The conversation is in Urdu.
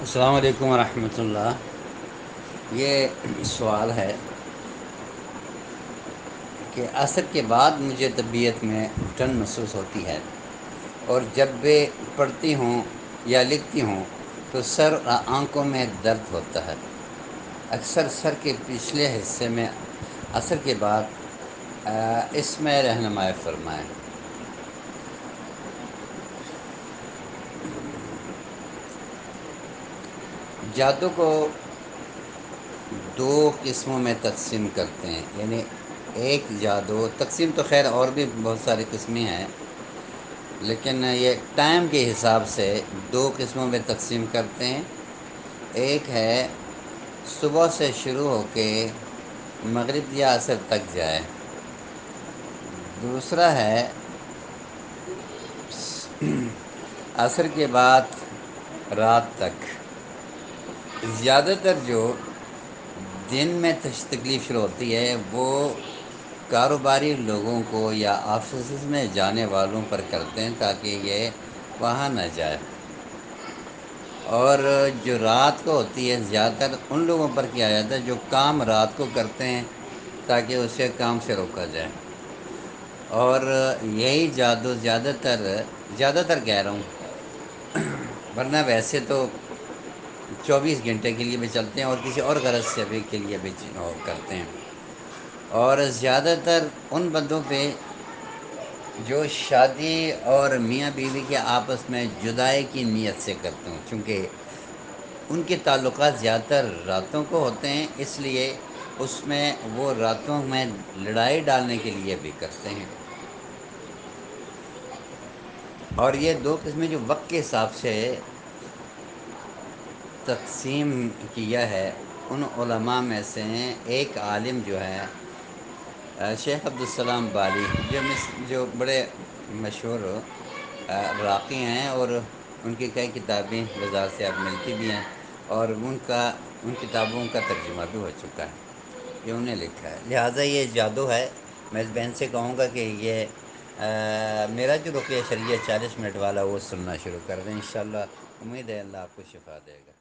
السلام علیکم ورحمۃ اللہ۔ یہ سوال ہے کہ عصر کے بعد مجھے طبیعت میں گھٹن محسوس ہوتی ہے، اور جب بھی پڑھتی ہوں یا لکھتی ہوں تو سر اور آنکھوں میں درد ہوتا ہے، اکثر سر کے پچھلے حصے میں۔ عصر کے بعد اس میں رہنمائی فرمائیں۔ جادو کو دو قسموں میں تقسیم کرتے ہیں، یعنی ایک جادو تقسیم تو خیر اور بھی بہت ساری قسمیں ہیں، لیکن یہ ٹائم کے حساب سے دو قسموں میں تقسیم کرتے ہیں۔ ایک ہے صبح سے شروع ہو کے مغرب یا عصر تک جائے، دوسرا ہے عصر کے بعد رات تک۔ زیادہ تر جو دن میں تکلیف شروع ہوتی ہے وہ کاروباری لوگوں کو یا آفیسز میں جانے والوں پر کرتے ہیں تاکہ یہ وہاں نہ جائے، اور جو رات کو ہوتی ہے زیادہ تر ان لوگوں پر کیا جاتا ہے جو کام رات کو کرتے ہیں تاکہ اسے کام سے روکا جائے۔ اور یہی جادو زیادہ تر کہہ رہا ہوں، ورنہ ویسے تو 24 گھنٹے کے لیے بھی چلتے ہیں اور کسی اور غرض سے بھی کے لیے بھی کرتے ہیں، اور زیادہ تر ان بندوں پہ جو شادی اور میاں بیوی کے آپس میں جدائی کی نیت سے کرتے ہوں، چونکہ ان کے تعلقات زیادہ تر راتوں کو ہوتے ہیں، اس لیے اس میں وہ راتوں میں لڑائی ڈالنے کے لیے بھی کرتے ہیں۔ اور یہ دو قسمیں جو وقت کے حساب سے تقسیم کیا ہے، ان علماء میں سے ایک عالم جو ہے شیخ عبدالسلام بالی، جو بڑے مشہور راقی ہیں، اور ان کی کئی کتابیں بازار سے اب ملتی بھی ہیں، اور ان کتابوں کا ترجمہ بھی ہو چکا ہے، یہ انہیں لکھا ہے۔ لہٰذا یہ جادو ہے۔ میں اس بہن سے کہوں گا کہ یہ میرا جو رقیہ شرعیہ 40 منٹ والا وہ سننا شروع کر دیں، انشاءاللہ۔ امید ہے اللہ آپ کو شفا دے گا۔